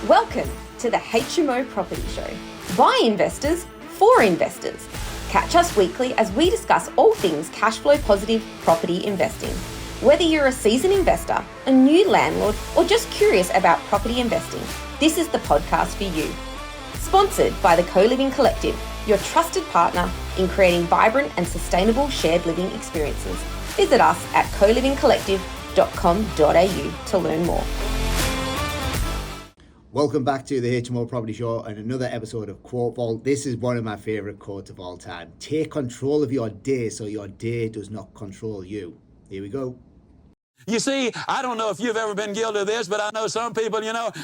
Welcome to the HMO Property Show. By investors, for investors. Catch us weekly as we discuss all things cash flow positive property investing. Whether you're a seasoned investor, a new landlord, or just curious about property investing, this is the podcast for you. Sponsored by the Co-Living Collective, your trusted partner in creating vibrant and sustainable shared living experiences. Visit us at colivingcollective.com.au to learn more. Welcome back to the HMO Property Show and another episode of Quote Vault. This is one of my favourite quotes of all time. Take control of your day so your day does not control you. Here we go. You see, I don't know if you've ever been guilty of this, but I know some people,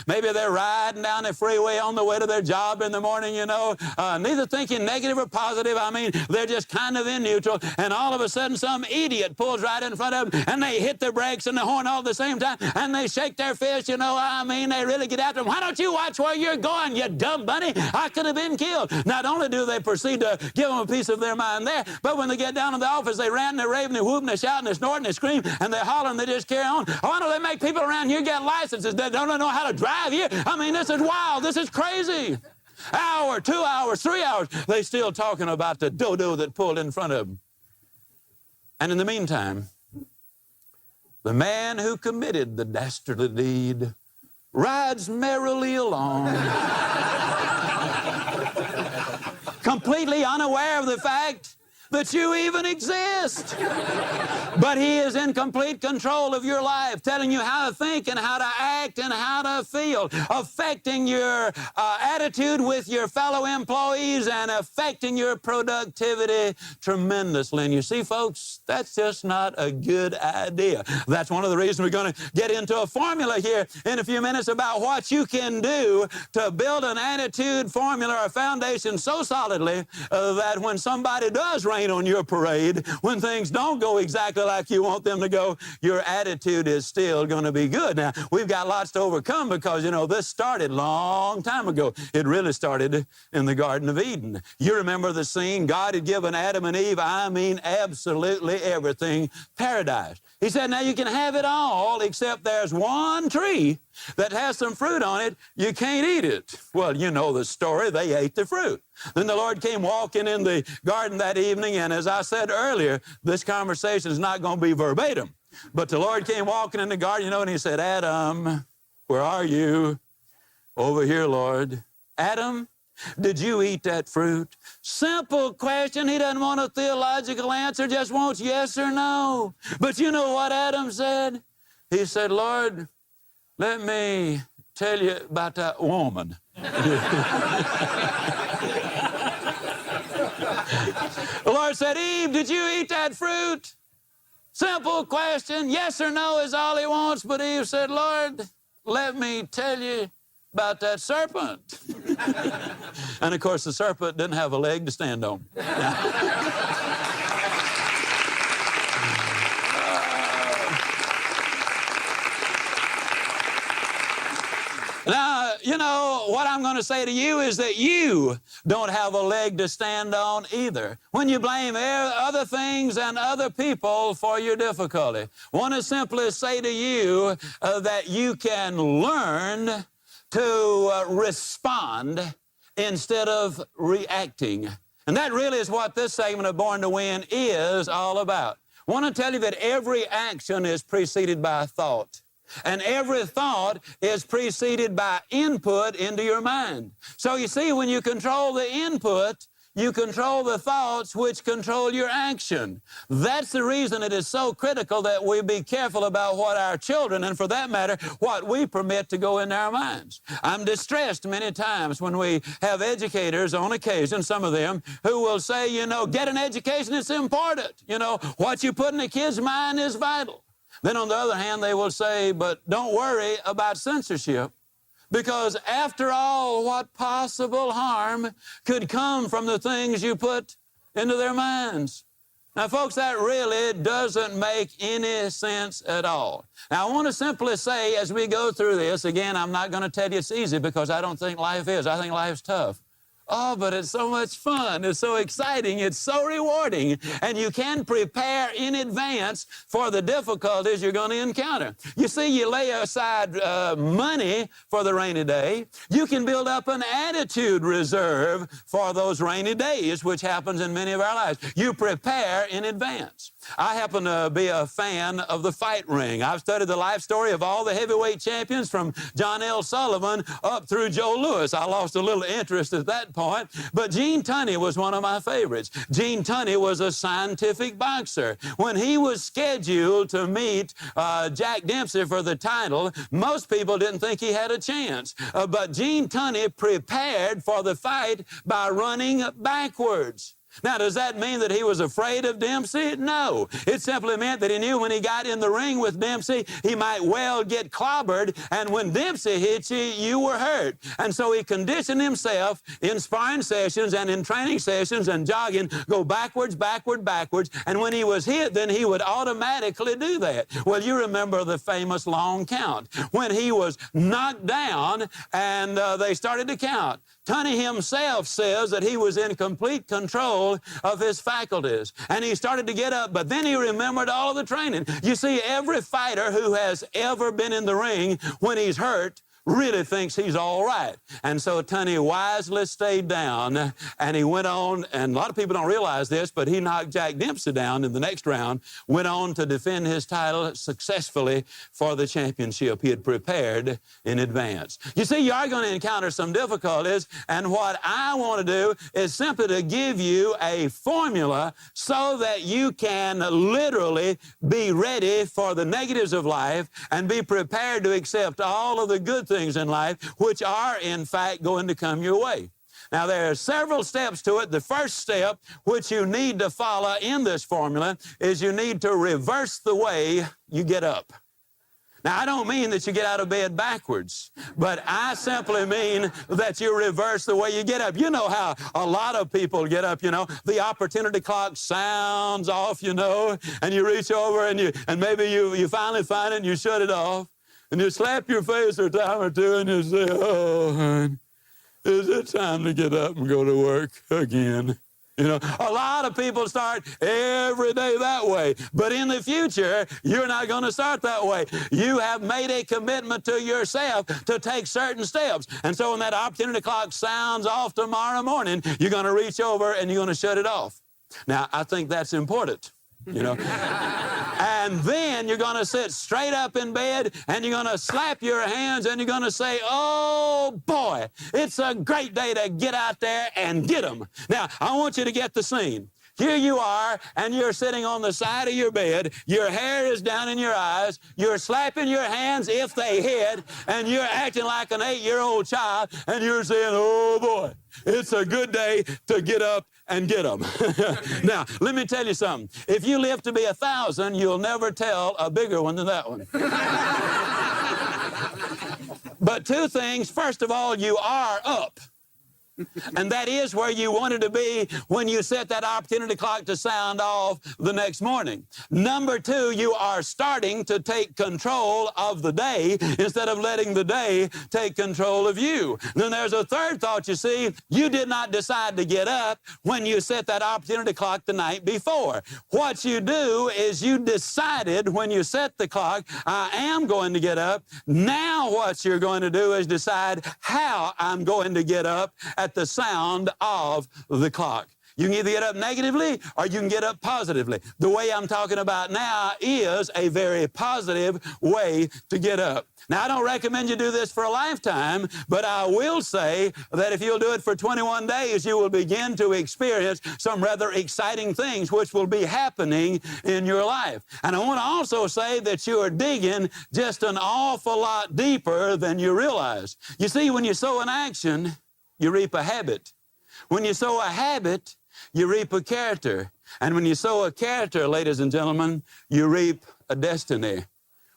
maybe they're riding down the freeway on the way to their job in the morning, neither thinking negative or positive. I mean, they're just kind of in neutral, and all of a sudden some idiot pulls right in front of them, and they hit their brakes and the horn all at the same time, and they shake their fist, they really get after them. Why don't you watch where you're going, you dumb bunny? I could have been killed. Not only do they proceed to give them a piece of their mind there, but when they get down to the office, they rant, they're raving, they're whooping, they're shouting, they're snorting, they scream, and they're hollering, they just carry on. Why don't they make people around here get licenses that don't know how to drive here? I mean, this is wild. This is crazy. Hour, 2 hours, 3 hours, they still talking about the dodo that pulled in front of them. And in the meantime, the man who committed the dastardly deed rides merrily along, completely unaware of the fact that you even exist. But he is in complete control of your life, telling you how to think and how to act and how to feel, affecting your attitude with your fellow employees and affecting your productivity tremendously. And you see, folks, that's just not a good idea. That's one of the reasons we're going to get into a formula here in a few minutes about what you can do to build an attitude formula or foundation so solidly that when somebody does rain on your parade, when things don't go exactly like you want them to go, your attitude is still going to be good. Now, we've got lots to overcome because, this started a long time ago. It really started in the Garden of Eden. You remember the scene? God had given Adam and Eve, absolutely everything, paradise. He said, now you can have it all except there's one tree that has some fruit on it. You can't eat it. Well, you know the story. They ate the fruit. Then the Lord came walking in the garden that evening, and as I said earlier, this conversation is not going to be verbatim. But the Lord came walking in the garden, and he said, Adam, where are you? Over here, Lord. Adam, did you eat that fruit? Simple question. He doesn't want a theological answer, just wants yes or no. But you know what Adam said? He said, Lord, let me tell you about that woman. The Lord said, Eve, did you eat that fruit? Simple question. Yes or no is all he wants. But Eve said, Lord, let me tell you about that serpent. And of course, the serpent didn't have a leg to stand on. Now, what I'm going to say to you is that you don't have a leg to stand on either. When you blame other things and other people for your difficulty, I want to simply say to you that you can learn to respond instead of reacting. And that really is what this segment of Born to Win is all about. I want to tell you that every action is preceded by a thought. And every thought is preceded by input into your mind. So you see, when you control the input, you control the thoughts which control your action. That's the reason it is so critical that we be careful about what our children, and for that matter, what we permit to go in our minds. I'm distressed many times when we have educators on occasion, some of them, who will say, get an education, it's important. What you put in a kid's mind is vital. Then on the other hand, they will say, but don't worry about censorship, because after all, what possible harm could come from the things you put into their minds? Now, folks, that really doesn't make any sense at all. Now, I want to simply say as we go through this, again, I'm not going to tell you it's easy because I don't think life is. I think life's tough. Oh, but it's so much fun. It's so exciting. It's so rewarding. And you can prepare in advance for the difficulties you're going to encounter. You see, you lay aside money for the rainy day. You can build up an attitude reserve for those rainy days, which happens in many of our lives. You prepare in advance. I happen to be a fan of the fight ring. I've studied the life story of all the heavyweight champions from John L. Sullivan up through Joe Louis. I lost a little interest at that point, but Gene Tunney was one of my favorites. Gene Tunney was a scientific boxer. When he was scheduled to meet Jack Dempsey for the title, most people didn't think he had a chance. But Gene Tunney prepared for the fight by running backwards. Now, does that mean that he was afraid of Dempsey? No. It simply meant that he knew when he got in the ring with Dempsey, he might well get clobbered, and when Dempsey hit you, you were hurt. And so he conditioned himself in sparring sessions and in training sessions and jogging, go backwards, backward, backwards, and when he was hit, then he would automatically do that. Well, you remember the famous long count. When he was knocked down and they started to count, Tunney himself says that he was in complete control of his faculties. And he started to get up, but then he remembered all of the training. You see, every fighter who has ever been in the ring, when he's hurt, really thinks he's all right. And so Tunney wisely stayed down, and he went on, and a lot of people don't realize this, but he knocked Jack Dempsey down in the next round, went on to defend his title successfully for the championship. He had prepared in advance. You see, you are going to encounter some difficulties, and what I want to do is simply to give you a formula so that you can literally be ready for the negatives of life and be prepared to accept all of the good things in life, which are, in fact, going to come your way. Now, there are several steps to it. The first step, which you need to follow in this formula, is you need to reverse the way you get up. Now, I don't mean that you get out of bed backwards, but I simply mean that you reverse the way you get up. You know how a lot of people get up, you know. The opportunity clock sounds off, you know, and you reach over and maybe you finally find it and you shut it off. And you slap your face a time or two and you say, oh, hon, is it time to get up and go to work again? You know, a lot of people start every day that way. But in the future, you're not going to start that way. You have made a commitment to yourself to take certain steps. And so when that opportunity clock sounds off tomorrow morning, you're going to reach over and you're going to shut it off. Now, I think that's important. You know, and then you're going to sit straight up in bed and you're going to slap your hands and you're going to say, oh boy, it's a great day to get out there and get them. Now, I want you to get the scene. Here you are, and you're sitting on the side of your bed. Your hair is down in your eyes. You're slapping your hands if they hit, and you're acting like an 8-year-old child, and you're saying, oh, boy, it's a good day to get up and get them. Now, let me tell you something. If you live to be 1,000, you'll never tell a bigger one than that one. But two things. First of all, you are up. And that is where you wanted to be when you set that opportunity clock to sound off the next morning. Number two, you are starting to take control of the day instead of letting the day take control of you. Then there's a third thought, you see. You did not decide to get up when you set that opportunity clock the night before. What you do is you decided when you set the clock, I am going to get up. Now what you're going to do is decide how I'm going to get up at the sound of the clock. You can either get up negatively or you can get up positively. The way I'm talking about now is a very positive way to get up. Now, I don't recommend you do this for a lifetime, but I will say that if you'll do it for 21 days, you will begin to experience some rather exciting things which will be happening in your life. And I want to also say that you are digging just an awful lot deeper than you realize. You see, when you sow an action, you reap a habit. When you sow a habit, you reap a character. And when you sow a character, ladies and gentlemen, you reap a destiny.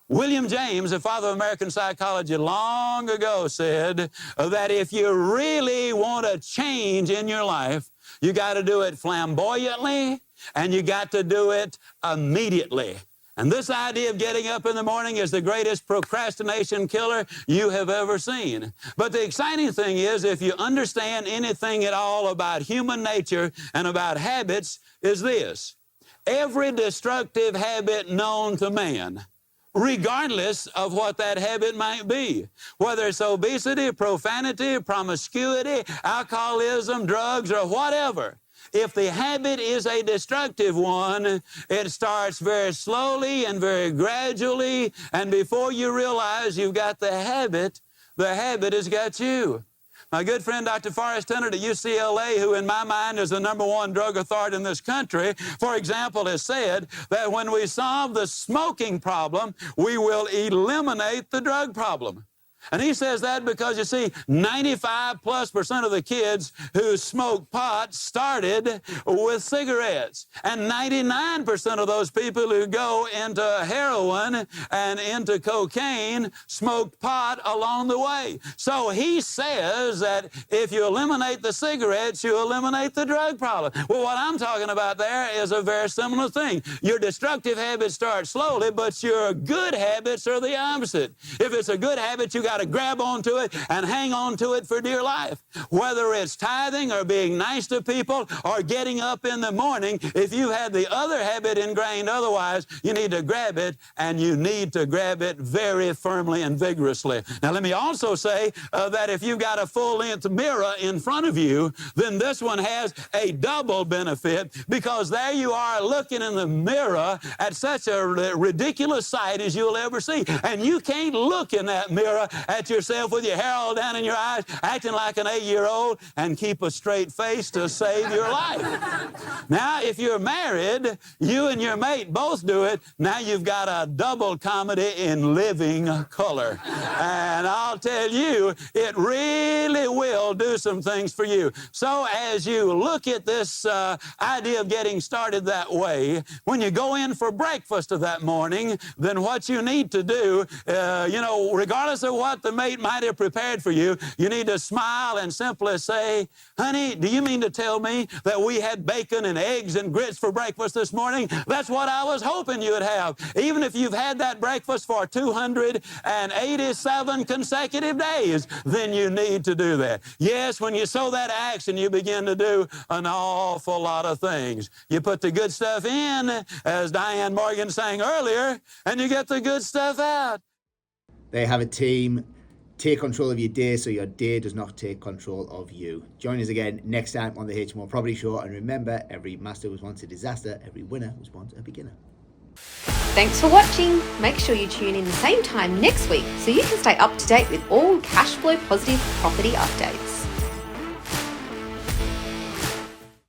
William James, the father of American psychology, long ago said that if you really want a change in your life, you got to do it flamboyantly and you got to do it immediately. And this idea of getting up in the morning is the greatest procrastination killer you have ever seen. But the exciting thing is, if you understand anything at all about human nature and about habits, is this: every destructive habit known to man, regardless of what that habit might be, whether it's obesity, profanity, promiscuity, alcoholism, drugs, or whatever. If the habit is a destructive one, it starts very slowly and very gradually, and before you realize you've got the habit has got you. My good friend Dr. Forrest Tennant at UCLA, who in my mind is the #1 drug authority in this country, for example, has said that when we solve the smoking problem, we will eliminate the drug problem. And he says that because, you see, 95+% of the kids who smoke pot started with cigarettes. And 99% of those people who go into heroin and into cocaine smoked pot along the way. So he says that if you eliminate the cigarettes, you eliminate the drug problem. Well, what I'm talking about there is a very similar thing. Your destructive habits start slowly, but your good habits are the opposite. If it's a good habit, you got to grab onto it and hang on to it for dear life. Whether it's tithing or being nice to people or getting up in the morning, if you had the other habit ingrained otherwise, you need to grab it, and you need to grab it very firmly and vigorously. Now, let me also say that if you've got a full-length mirror in front of you, then this one has a double benefit, because there you are looking in the mirror at such a ridiculous sight as you'll ever see. And you can't look in that mirror at yourself with your hair all down in your eyes, acting like an 8-year-old, and keep a straight face to save your life. Now, if you're married, you and your mate both do it. Now you've got a double comedy in living color. And I'll tell you, it really will do some things for you. So as you look at this idea of getting started that way, when you go in for breakfast of that morning, then what you need to do, regardless of what the mate might have prepared for you, you need to smile and simply say, "Honey, do you mean to tell me that we had bacon and eggs and grits for breakfast this morning? That's what I was hoping you would have." Even if you've had that breakfast for 287 consecutive days, then you need to do that. Yes, when you sow that action, you begin to do an awful lot of things. You put the good stuff in, as Diane Morgan sang earlier, and you get the good stuff out. They have a team. Take control of your day so your day does not take control of you. Join us again next time on the HMO Property Show. And remember, every master was once a disaster. Every winner was once a beginner. Thanks for watching. Make sure you tune in the same time next week so you can stay up to date with all cash flow positive property updates.